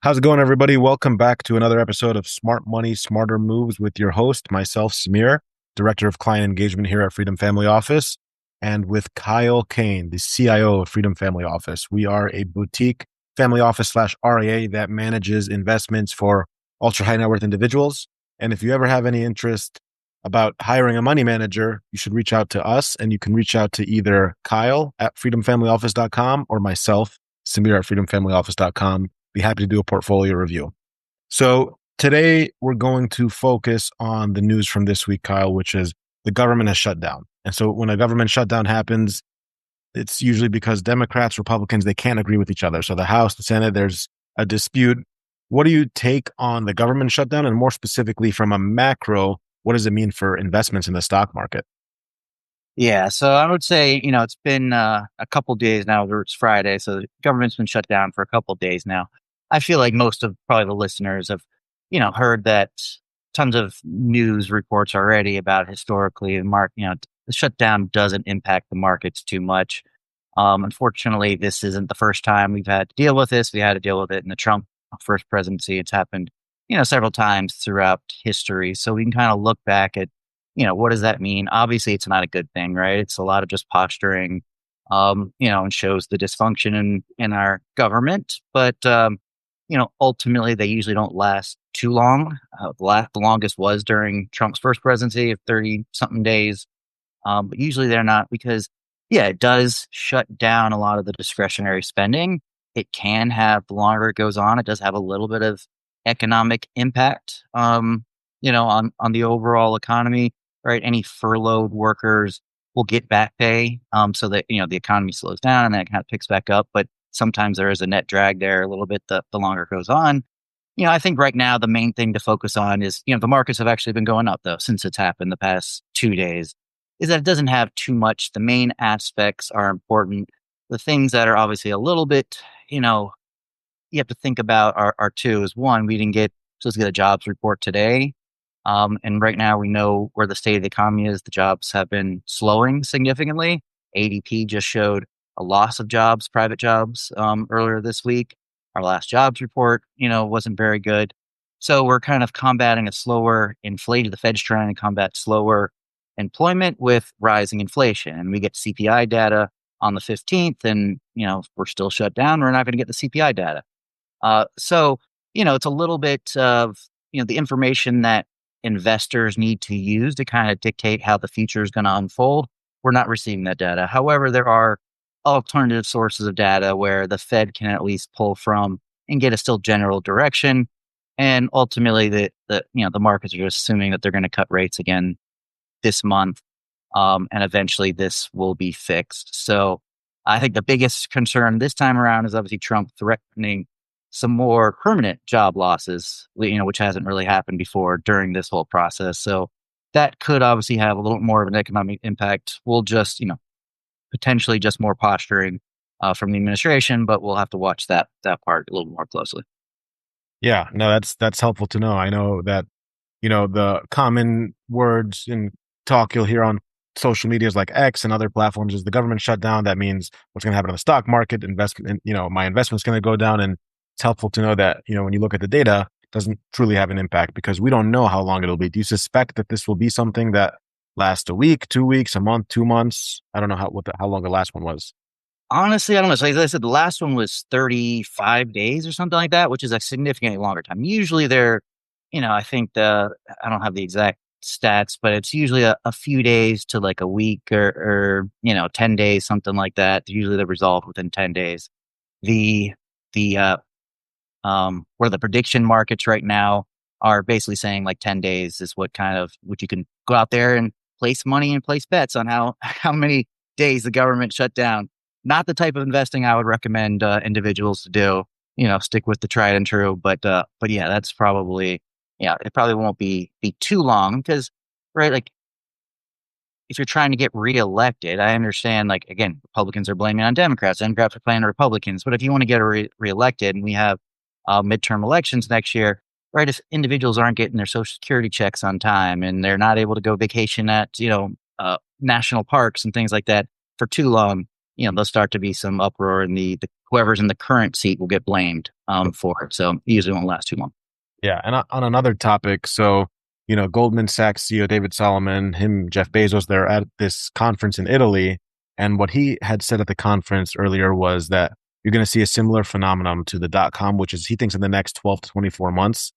How's it going, everybody? Welcome back to another episode of Smart Money, Smarter Moves with your host, myself, Samir, Director of Client Engagement here at Freedom Family Office, and with Kyle Cain, the CIO of Freedom Family Office. We are a boutique family office slash RIA that manages investments for ultra high net worth individuals. And if you ever have any interest about hiring a money manager, you should reach out to us, and you can reach out to either Kyle at freedomfamilyoffice.com or myself, Samir at freedomfamilyoffice.com. Be happy to do a portfolio review. So today we're going to focus on the news from this week, Kyle, which is the government has shut down. And so when a government shutdown happens, it's usually because Democrats, Republicans, they can't agree with each other. So the House, the Senate, there's a dispute. What do you take on the government shutdown? And more specifically from a macro, what does it mean for investments in the stock market? Yeah, so I would say, it's been a couple days now, or it's Friday, so the government's been shut down for a couple days now. I feel like most of probably the listeners have, heard that tons of news reports already about historically the shutdown doesn't impact the markets too much. Unfortunately, this isn't the first time we've had to deal with this. We had to deal with it in the Trump first presidency. It's happened, several times throughout history. So we can kind of look back at what does that mean? Obviously, it's not a good thing, right? It's a lot of just posturing, and shows the dysfunction in our government. But, ultimately, they usually don't last too long. The longest was during Trump's first presidency of 30 something days. But usually they're not because, yeah, it does shut down a lot of the discretionary spending. It can have, the longer it goes on, it does have a little bit of economic impact, on the overall economy. Right, any furloughed workers will get back pay, so that the economy slows down and then it kind of picks back up. But sometimes there is a net drag there a little bit the longer it goes on. I think right now the main thing to focus on is the markets have actually been going up though since it's happened the past 2 days. Is that it doesn't have too much. The main aspects are important. The things that are obviously a little bit you have to think about are two. Is one, we didn't get supposed to get a jobs report today. And right now we know where the state of the economy is. The jobs have been slowing significantly. ADP just showed a loss of jobs, private jobs, earlier this week. Our last jobs report, wasn't very good. So we're kind of combating a slower inflation. The Fed's trying to combat slower employment with rising inflation. And we get CPI data on the 15th and, we're still shut down. We're not going to get the CPI data. So, it's a little bit of, the information that investors need to use to kind of dictate how the future is going to unfold. We're not receiving that data. However, there are alternative sources of data where the Fed can at least pull from and get a still general direction. And ultimately, the markets are just assuming that they're going to cut rates again this month, and eventually this will be fixed. So I think the biggest concern this time around is obviously Trump threatening some more permanent job losses, which hasn't really happened before during this whole process. So that could obviously have a little more of an economic impact. We'll just, potentially just more posturing from the administration, but we'll have to watch that part a little more closely. Yeah, no, that's helpful to know. I know that, the common words in talk you'll hear on social medias like X and other platforms is the government shutdown. That means what's going to happen in the stock market, investment, my investment's going to go down. And it's helpful to know that, when you look at the data, it doesn't truly have an impact because we don't know how long it'll be. Do you suspect that this will be something that lasts a week, 2 weeks, a month, 2 months? I don't know how long the last one was. Honestly, I don't know. So as I said, the last one was 35 days or something like that, which is a significantly longer time. Usually they're, I think I don't have the exact stats, but it's usually a few days to like a week or 10 days, something like that. Usually they're resolved within 10 days. The where the prediction markets right now are basically saying like 10 days is what you can go out there and place money and place bets on how many days the government shut down. Not the type of investing I would recommend individuals to do. Stick with the tried and true. But yeah, that's probably, it probably won't be too long because, right, like if you're trying to get reelected, I understand, like, again, Republicans are blaming on Democrats, Democrats are blaming on Republicans. But if you want to get reelected and we have midterm elections next year, right, if individuals aren't getting their Social Security checks on time and they're not able to go vacation at, national parks and things like that for too long, there'll start to be some uproar, and the whoever's in the current seat will get blamed for it. So it usually won't last too long. Yeah. And on another topic, so, Goldman Sachs CEO David Solomon, him, Jeff Bezos, they're at this conference in Italy. And what he had said at the conference earlier was that you're going to see a similar phenomenon to the dot com, which is he thinks in the next 12 to 24 months,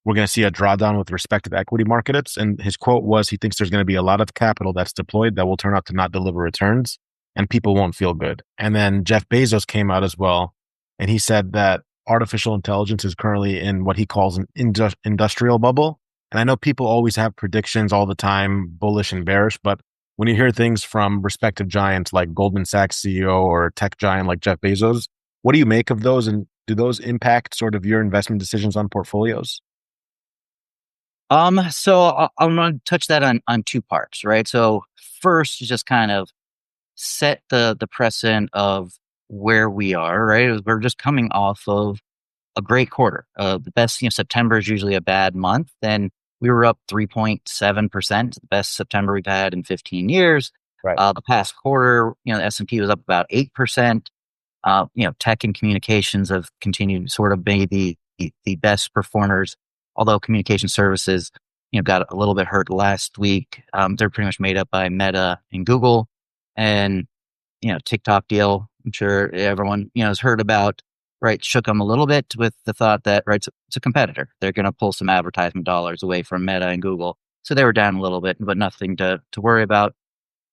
we're going to see a drawdown with respect to the equity markets. And his quote was he thinks there's going to be a lot of capital that's deployed that will turn out to not deliver returns and people won't feel good. And then Jeff Bezos came out as well. And he said that artificial intelligence is currently in what he calls an industrial bubble. And I know people always have predictions all the time, bullish and bearish, but when you hear things from respective giants like Goldman Sachs CEO or tech giant like Jeff Bezos, what do you make of those? And do those impact sort of your investment decisions on portfolios? I'm going to touch that on two parts, right? So first, you just kind of set the precedent of where we are, right? We're just coming off of a great quarter. The best, September is usually a bad month. Then we were up 3.7%, the best September we've had in 15 years. Right. The past quarter, the S&P was up about 8%. Tech and communications have continued to sort of be the best performers, although communication services, got a little bit hurt last week. They're pretty much made up by Meta and Google, and, TikTok deal. I'm sure everyone, has heard about, right? Shook them a little bit with the thought that, right, it's a competitor. They're going to pull some advertisement dollars away from Meta and Google. So they were down a little bit, but nothing to worry about.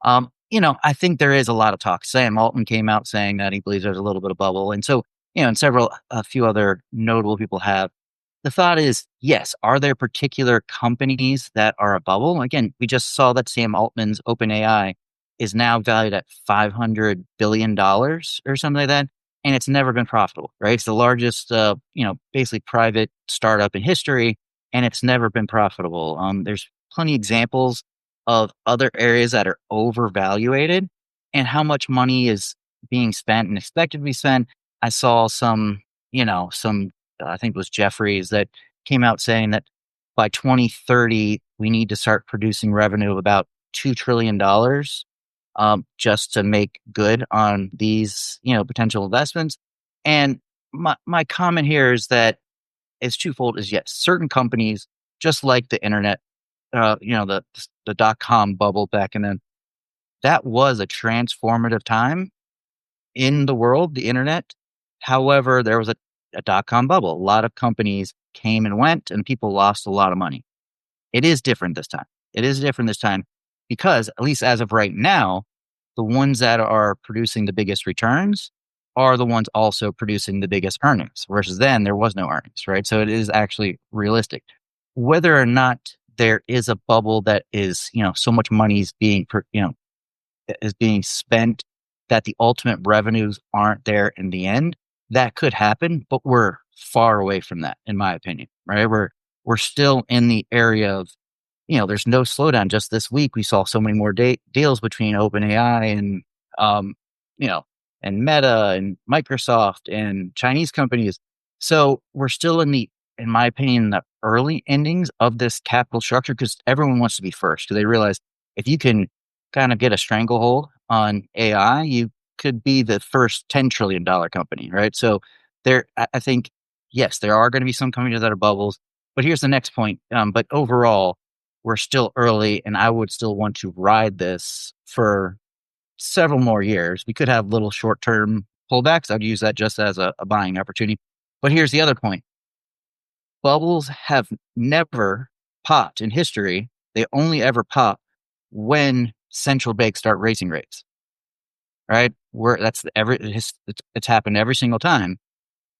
I think there is a lot of talk. Sam Altman came out saying that he believes there's a little bit of bubble. And so, and a few other notable people have. The thought is, yes, are there particular companies that are a bubble? Again, we just saw that Sam Altman's OpenAI is now valued at $500 billion or something like that. And it's never been profitable, right? It's the largest, basically private startup in history, and it's never been profitable. There's plenty of examples of other areas that are overvaluated and how much money is being spent and expected to be spent. I saw I think it was Jeffries that came out saying that by 2030, we need to start producing revenue of about $2 trillion just to make good on these, potential investments. And my comment here is that it's twofold. Is yes, certain companies, just like the internet, the dot-com bubble back in then, that was a transformative time in the world, the internet. However, there was a dot-com bubble. A lot of companies came and went, and people lost a lot of money. It is different this time. Because, at least as of right now, the ones that are producing the biggest returns are the ones also producing the biggest earnings, versus then there was no earnings, right? So it is actually realistic. Whether or not there is a bubble that is, so much money is being spent that the ultimate revenues aren't there in the end, that could happen, but we're far away from that, in my opinion, right? We're still in the area of, there's no slowdown. Just this week, we saw so many more deals between OpenAI and, and Meta and Microsoft and Chinese companies. So we're still in my opinion, the early endings of this capital structure, because everyone wants to be first. Because they realize if you can kind of get a stranglehold on AI, you could be the first $10 trillion company, right? So I think, yes, there are going to be some companies that are bubbles, but here's the next point. But overall, we're still early, and I would still want to ride this for several more years. We could have little short-term pullbacks. I'd use that just as a buying opportunity. But here's the other point. Bubbles have never popped in history. They only ever pop when central banks start raising rates, right? It's happened every single time.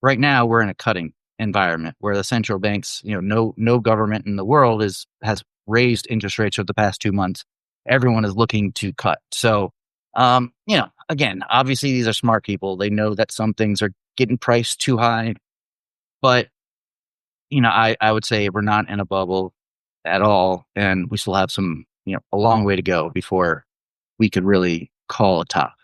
Right now, we're in a cutting environment where the central banks, no government in the world has raised interest rates over the past 2 months. Everyone is looking to cut. So, again, obviously these are smart people. They know that some things are getting priced too high, but I would say we're not in a bubble at all, and we still have some, a long way to go before we could really call a top.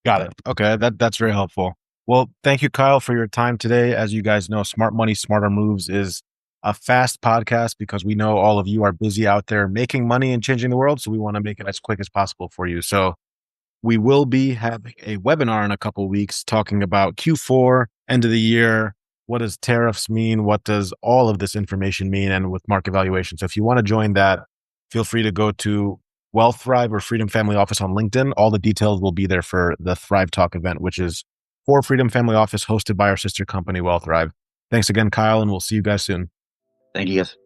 Got it. Okay, that's very helpful. Well, thank you, Kyle, for your time today. As you guys know, Smart Money, Smarter Moves is a fast podcast because we know all of you are busy out there making money and changing the world. So we want to make it as quick as possible for you. So we will be having a webinar in a couple weeks talking about Q4, end of the year. What does tariffs mean? What does all of this information mean? And with market valuation. So if you want to join that, feel free to go to Wealth Thrive or Freedom Family Office on LinkedIn. All the details will be there for the Thrive Talk event, which is for Freedom Family Office hosted by our sister company, Wealth Thrive. Thanks again, Kyle, and we'll see you guys soon. Thank you guys.